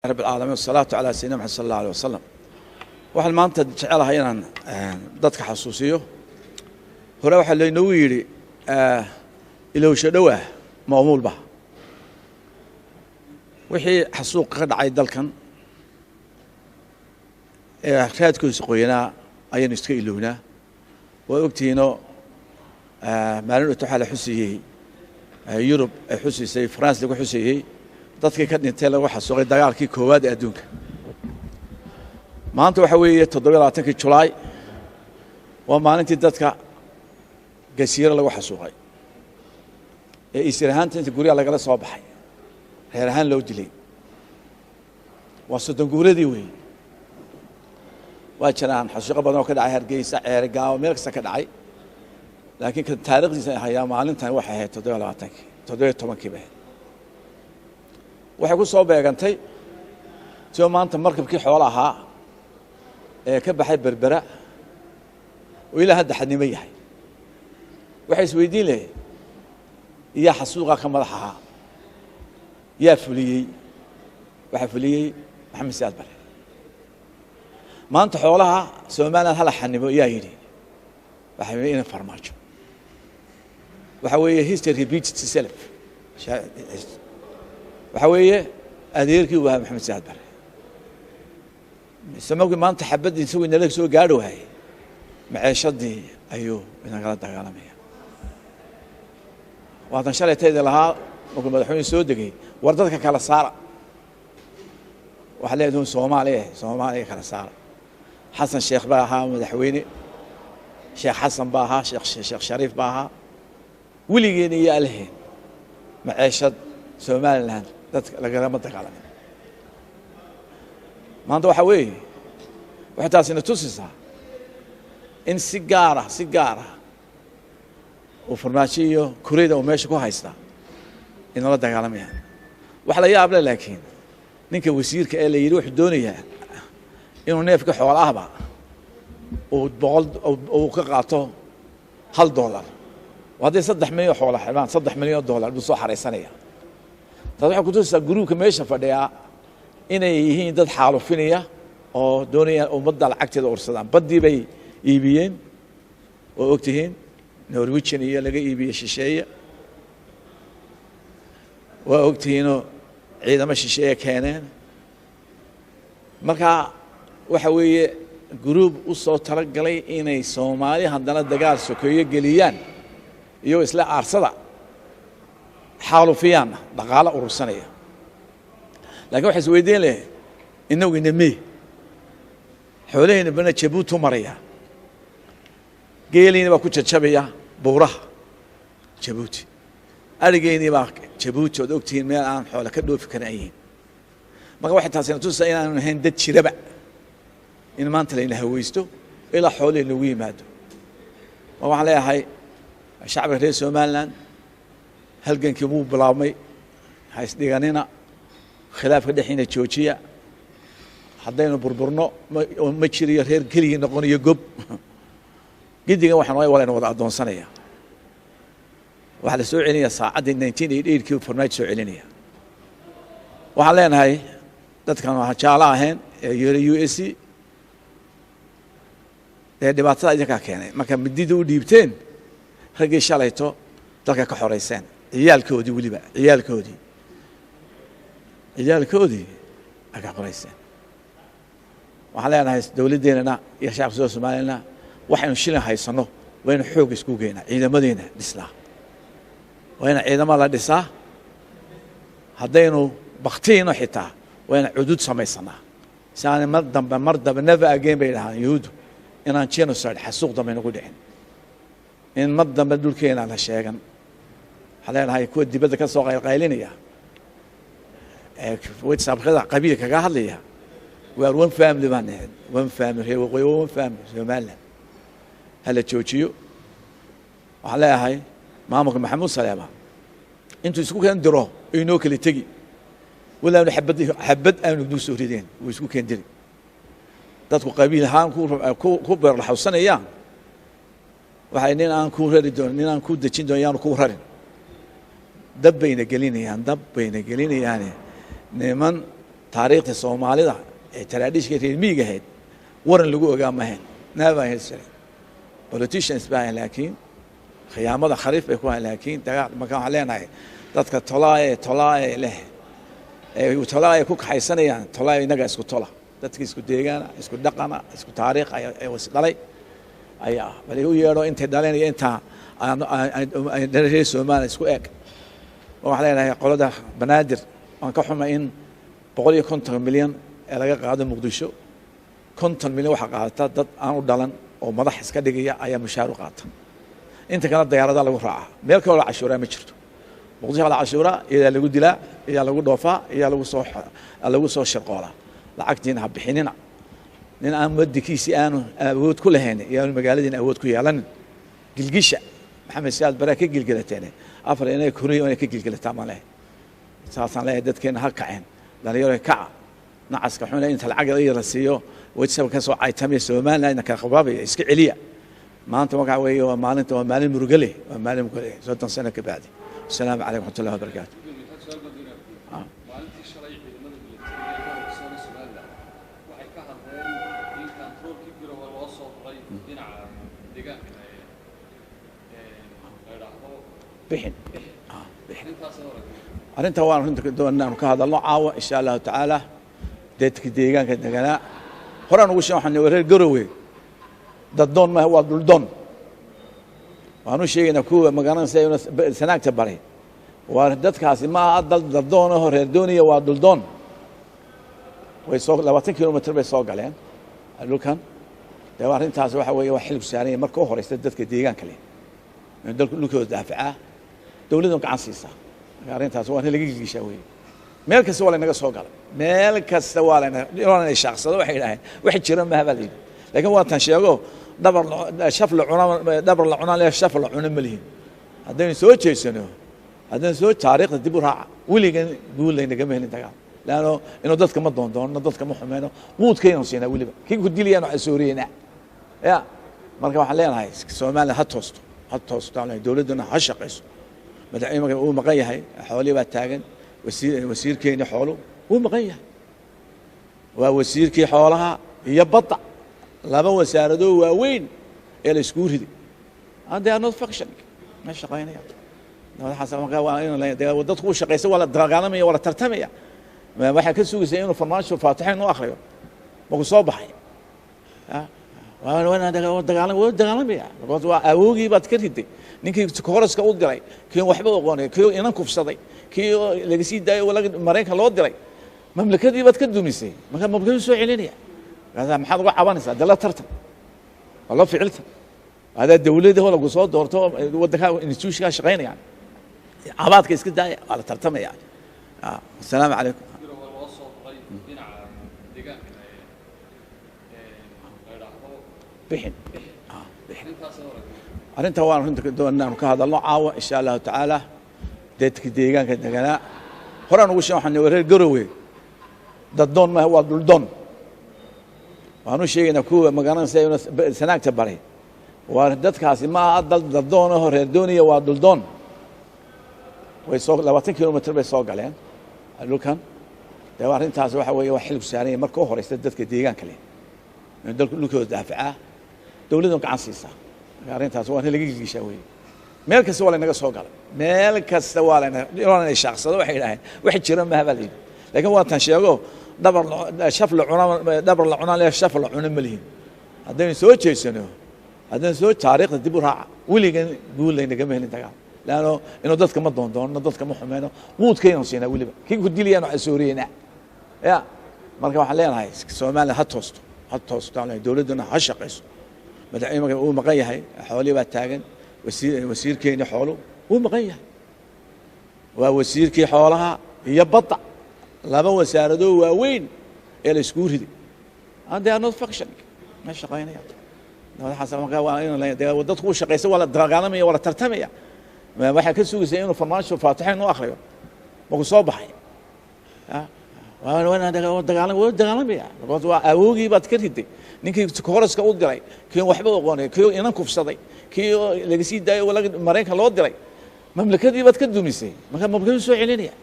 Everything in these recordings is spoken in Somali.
رب العالمين والصلاة على سيدنا محمد صلى الله عليه وسلم. waxaan maanta jecelahay inaan dadka xasuusiyo hore waxa la inoo yiri ilowsho dhawaa maamulba wixii xasuuq ka dhacay dalkan raadkiisa qoyanaa ayaan iska ilownaa waa ogtiino maalin uu taxala xusiyay Yurub ay xusisay France lagu xusiyay dadkii ka dhintay lagu xasuuqay dagaalkii koowaad ee adduunka maanta waxa weeye 27 July waa maalintii dadka gasiiro lagu xasuuqay ee isirahaanta inta guriga laga soo baxay reer ahaan loo dilay waa soddon guuradii weey waa jiraan xasuuq badan oo ka dhacay Hargeysa Ceergaaw meel kasta ka dhacay laakiin ka taariikhdiisa ayaa maalintan waxa ahayd 17 baa waxay ku soo beegantay soo maanta markabkii xoolaha ee ka baxay Berbera oo ilaa hadda xadnimo yahay waxay isweydiin leh iyo xasuuqa ka madaxaha yaa fuliyay waxa fuliyay Maxamed Siyaad Barre maanta xoolaha Soomaaliland hala xanimo yaa yiri waxa weeye in farmaajo waxa weeye history repeats itself waxa weeye adeerkii waa Maxamed Siyaad Barre سموك ما أنت حبيت يسوي نلك سوي قارو هاي معيشتي أيوه إنك لا تقالمية وهذا شرط تيجي لها ممكن مدحوني سودقي وردتك كلا صار وحليه دون صومالي كلا صار حسن الشيخ باها مدحويني شيخ حسن باها شيخ شريف باها وليجيني يا الهين معيشة صومالي الآن لقى ما تقالمية ما عنده حوي وحتى سنة توسسها إن سيجارة وفرماشيو كوريدا وماشي كو هايستا إن الله دعالم يعني وحلا يابلا لكن نينك وسير كألا يروح الدنيا إنه نافك حوالها بقى وبقول أو كقاطه $1 وهذا صدح مليون حوالها حلوان $1 مليون بصوحة رئيسانية تضحك كتوسا جروك ماشي فديا inay yihiin dad xaalufinaya oo doonaya ummadda lacagteeda ursadaan badii bay iibiyeen oo ogtihiin Norwegian iyo laga iibiyay shisheeye waa ogtihiin ciidamo shisheeye keeneen marka waxa weeye group u soo talagalay inay Soomaali haddana dagaal sokeeye geliyaan iyo isla aarsada xaalufiyaan dhaqaale urursanaya لكن واحد سويدين له إنه ينمي حوالين بنا جبوت ومريا قيلين باكو تشبيا بورة جبوت أرجعيني باك جبوت ودكتين ما الآن حوالك كله في كنايين ما واحد تاسين توصل إلى أن هندت شربع إن ما أنت لين هويستو إلى حوالين لوي مادو ما عليها هاي الشعب الرئيس سومالان هل كان كمو بلامي هاي سديغانينا خلاف دحين جوجيا حدينا بربرنو ما جيريا reer kaliya noqonayo gob gidiga waxaan way walayn wada adoonsanaya waxa la soo celinaya saacadii 1988 kii farmaajo soo celinaya waxaan leenahay dadkan waxa jaala ahayn ee USC ee dhibaatada idinka keenay marka midida u dhiibteen ragii shalayto dalka ka xoreyseen ciyaalkoodii waliba ciyaalkoodii aga qoraysan waxa leenahay dawladeena iyo shacabka Soomaaliyeedna waxaynu shilin haysano waynu xoog isku geynaa ciidamadeena dhislaa wayna ciidamada la dhisaa haddaynu baqtiino xitaa wayna cudud samaysanaa saani mar dambe never again bay dhahaan yuhuudu inaan genocide xasuuq dambe nagu dhicin in mar dambe dhulkeena la sheegan waxa leenahay kuwa dibadda ka soo qaylinaya واتساب خذ قبيلة كجاهل ليها وون فاملي بانه وون فاملي هي وون فاملي زمالنا هلا تشوتشيو وعلى هاي مامك محمود سلامة انتوا يسكو كان درو ينوك اللي تجي ولا حبد أنا ندوس سوريين ويسكو كان دري تدخل قبيلة هان كوبر الحوسنة إياه وحينين أن كورر دون نين أن كود تشين دون يانو كورر دب بين قليني يعني نيمان taariikhda Soomaalida ee tradishka reer miyiga ahayd waran lagu ogaa ma ahayn naaba haysan politicians baa laakiin khiyaamada khariif bay ku hayn laakiin dagaal ma ka leenahay dadka tolaaye leh ee tolaaye ku kaxaysanayaan tolaaye inaga isku tola dadka isku deegaana isku dhaqana isku taariikh ay wasdalay ayaa bal uu yeero inta dhalinaya inta ay reer Soomaaliya isku eeg waxa leenahay qolada banaadir aan ka xumay in 150 milyan ee laga qaado Muqdisho 50 milyan waxa qaata dad aan u dhalan oo madax iska dhigaya ayaa mushaar u qaata inta kale diyaarada lagu raaca meel kale cashuura ma jirto Muqdisho la cashuura iyada lagu dilaa iyada lagu dhoofaa iyada lagu soo shaqoola lacagtiina ha bixinina nin aan wadkiisi aanu awood ku lahayn iyo magaaladiina awood ku yeelan gilgisha maxamed siyaad baraka gilgilateen afar inay kuriyo inay ka gilgilataa ma leh saasan leh dadkeena ha kaceen dhalinyaro kaca nacaska xun inta lacag la siiyo wajsab ka soo aytamay Soomaaliya ka qabaabay iska celiya maanta waxa weeye waa maalin murugale waa maalin murugale 30 sano ka bacdi السلام عليكم ورحمه الله وبركاته bixin arinta waan runta doonaan ka hadalno caawa insha Allah taala dadka deegaanka degana horaan ugu sheegay waxaan wareer garowe dad doon ma waa dul doon waanu sheegayna kuwa magaranaysa sanaagta baray waa dadkaasi ma dal doon oo reer dooniya waa dul doon way soo 20 kilomitir bay soo galeen dhulkan daa arintaas waxa weeye wax xilib saaray markii horeysta dadka deegaanka leh dalku dhulkooda daafaca dawladdu gacan siisa arintaas waa in laga gigishaa weeye meel kasta waa naga soo galay meel kasta waa inay shakhsado waxay yiraahdeen wax jira ma habaalin laakiin waa tan sheego dabar shaf la cuna la shaf la cuna malihin hadaan soo jeesano hadaan soo taariikhda dib u raaca wiligan guulayna gama helin dagaal laano inuu dadka ma doondoon dadka ma xumeeno quudkayna siina wiliba kii ku diliyaan waxa sooriyana ya marka waxa leenahay Soomaaliya ha toosto dawladuna ha shaqeyso madaxweynaha uu maqan yahay xoolo baa taagan wasiirkeena xoolo uu maqan yahay waa wasiirkii xoolaha iyo badda laba wasaarado waaweyn ee la isku riday and they are not functioning ma shaqeynaya waxa marka waa in la dadku shaqeyso wala dagaalamaya wala tartamaya waxa ka sugayay inuu farmaasho faataxin u akhriyo ma ku soo baxay وانا dagaalamaya waa awoogii baad ka riday ninkii koraska u diray kii waxba aqoonay kii inaan kufsaday kii laga sii daayo wala Mareykanka loo diray mamlakadii baad ka dumisay marka mamlakadu soo celinaya hada maxaad uga cabanaysaa dala tartan wala ficilta hada dawladda wala ku soo doorto wadanka institution shaqeynaya abaadka iska daaya wala tartamaya assalaamu calaykum bixin arinta waan runta doonaan ka hadalno caawa insha Allah taala dadka deegaanka degana horaan ugu sheegay waxaan wareer garowe dad doon ma waa dul doon waanu sheegayna kuwa magaranaysa sanaagta baray waa dadkaasi ma dal doon oo reer dooniya waa dul doon way soo 20 kilomitir bay soo galeen dhulkan daa arintaas waxa weeye wax xilib saaray markii horeysta dadka deegaanka leh dalku dhulkooda daafaca dawladdu gacan siisa arintaas waa in laga gigishaa weeye meel kasta waa naga soo galay meel kasta waa inay shakhsado waxay yiraahdeen wax jira ma habaalin laakiin waa tan sheego dabar la cuna la shaf la cuna malihin hadaan soo jeesano hadaan soo taariikhda dib u raaca wiligan guulayna gama helin dagaal laano inuu dadka ma doondoon dadka ma xumeeno quudkayna siina wiliba kii ku diliyaan waxa sooriyana ya marka waxa leenahay Soomaaliya ha toosto dawladuna ha shaqeyso madaxweynaha uu maqan yahay xoolo baa taagan wasiirkeena xoolo uu maqan yahay waa wasiirkii xoolaha iyo badda laba wasaarado waaweyn ee la isku riday and they are not functioning ma shaqeynaya waxa marka waa in la dadku shaqeyso wala dagaalamaya wala tartamaya waxa ka sugayay inuu farmaasho faataxin u akhriyo ma ku soo baxay وانا dagaalamaya waa awoogii baad ka riday ninkii koraska u diray kii waxba aqoonay kii inaan kufsaday kii laga sii daayo wala Mareykanka loo diray mamlakadii baad ka dumisay marka mamlakadu soo celinaya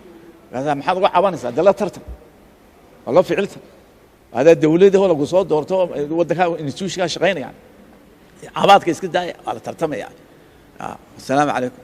hada maxaad uga cabanaysaa dala tartan والله فعلتها هذا الدولة هو لو صوت دورته ودك انستيوشن شغالين يعني عبادك اسكت داي على ترتمي يعني السلام عليكم.